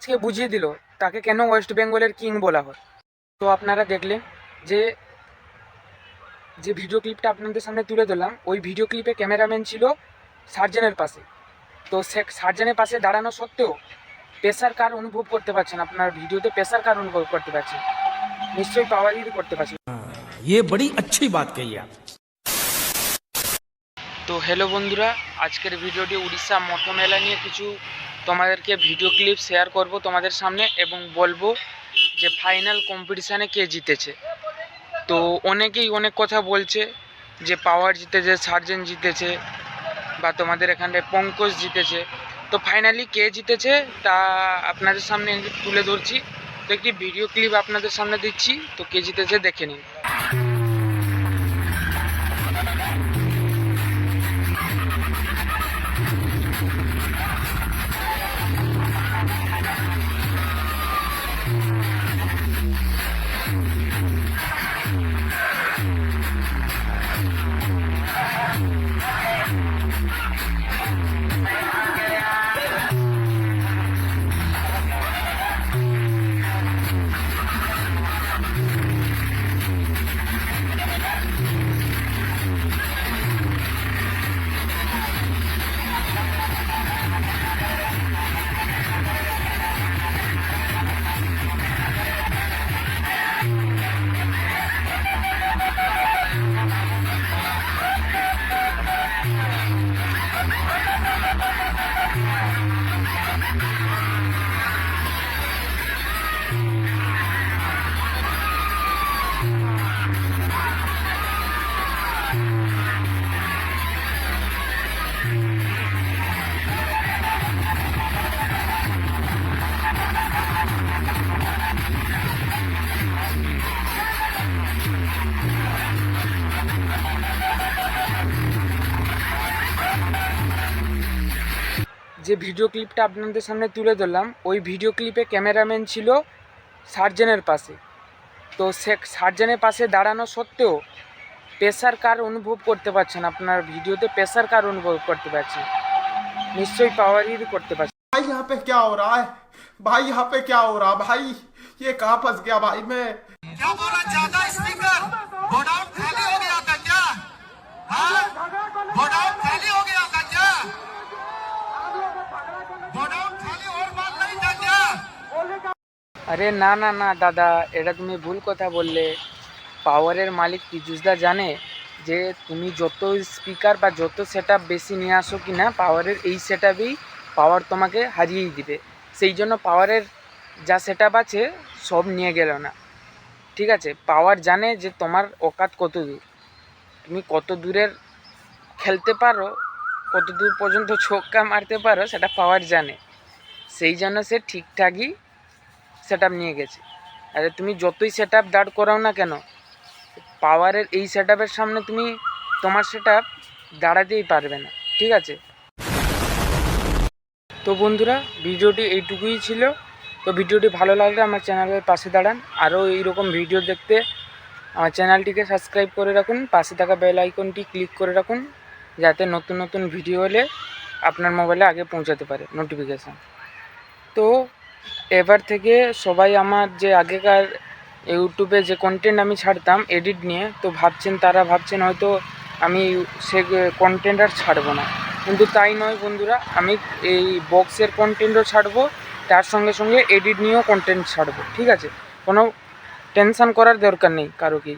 আজকে বুঝিয়ে দিল তাকে কেন ওয়েস্ট বেঙ্গলের কিং বলা হয়। তো আপনারা দেখলেন যে যে ভিডিও ক্লিপটা আপনাদের সামনে তুলে ধরলাম, ওই ভিডিও ক্লিপে ক্যামেরাম্যান ছিল সার্জেনের পাশে। তো সে সার্জেনের পাশে দাঁড়ানো সত্ত্বেও প্রেসার কার অনুভব করতে পারছেন, আপনার ভিডিওতে প্রেসার কার অনুভব করতে পারছেন, নিশ্চয়ই পাওয়ারই করতে পারছেন। ये बड़ी अच्छी बात कही आप। তো হ্যালো বন্ধুরা, আজকের ভিডিওটি উড়িষ্যা মঠ মেলা নিয়ে কিছু তোমাদেরকে ভিডিও ক্লিপ শেয়ার করব তোমাদের সামনে, এবং বলবো যে ফাইনাল কম্পিটিশানে কে জিতেছে। তো অনেকেই অনেক কথা বলছে যে পাওয়ার জিতেছে, সার্জেন জিতেছে, বা তোমাদের এখানে পঙ্কজ জিতেছে। তো ফাইনালি কে জিতেছে তা আপনাদের সামনে তুলে ধরছি। তো একটি ভিডিও ক্লিপ আপনাদের সামনে দিচ্ছি, তো কে জিতেছে দেখে নিন। যে ভিডিও ক্লিপটা আপনাদের সামনে তুলে ধরলাম, ওই ভিডিও ক্লিপে ক্যামেরাম্যান ছিল সার্জেনের পাশে। তো সে সার্জেনের পাশে দাঁড়ানো সত্ত্বেও প্রেসার কার অনুভব করতে পারছেন, আপনার ভিডিওতে প্রেসার কার অনুভব করতে পারছেন, নিশ্চয়ই পাওয়ারই করতে পারছেন। भाई यहाँ पे क्या हो रहा है भाई? यहाँ पे क्या हो रहा भाई? ये कहाँ फंस गया भाई मैं? क्या बोला? ज्यादा स्पीकर गोडाउन खाली हो गया था क्या? हाँ, गोडाउन खाली हो गया था क्या? गोडाउन खाली और बात नहीं था क्या? আরে না না না দাদা, এটা তুমি ভুল কথা বললে। পাওয়ারের মালিক পীযুষদা জানে যে তুমি যত স্পিকার বা যত সেট বেশি নিয়ে আসো কি না, পাওয়ারের এই সেট পাওয়ার তোমাকে হারিয়েই দিবে। সেই জন্য পাওয়ারের যা সেট আছে সব নিয়ে গেল না, ঠিক আছে? পাওয়ার জানে যে তোমার অকাত কত দূর, তুমি কত দূরের খেলতে পারো, কত দূর পর্যন্ত ছক্কা মারতে পারো, সেটা পাওয়ার জানে। সেই জন্য সে ঠিকঠাকই সেট নিয়ে গেছে। আরে তুমি যতই সেট দাঁড় করাও না কেন, পাওয়ারের এই সেট সামনে তুমি তোমার সেট দাঁড়াতেই পারবে না, ঠিক আছে? তো বন্ধুরা, ভিডিওটি এইটুকুই ছিল। তো ভিডিওটি ভালো লাগলে আমার চ্যানেলের পাশে দাঁড়ান। আরও এইরকম ভিডিও দেখতে আমার চ্যানেলটিকে সাবস্ক্রাইব করে রাখুন, পাশে থাকা বেল আইকনটি ক্লিক করে রাখুন, যাতে নতুন নতুন ভিডিও হলে আপনার মোবাইলে আগে পৌঁছাতে পারে নোটিফিকেশান। তো এবার থেকে সবাই আমার যে আগেকার ইউটিউবে যে কন্টেন্ট আমি ছাড়তাম এডিট নিয়ে, তো তারা ভাবছেন হয়তো আমি সে কন্টেন্ট আর ছাড়বো না, কিন্তু তাই নয় বন্ধুরা। আমি এই বক্সের কন্টেন্টও ছাড়বো, তার সঙ্গে সঙ্গে এডিট নিয়েও কন্টেন্ট ছাড়বো, ঠিক আছে? কোনো টেনশান করার দরকার নেই কারো কি।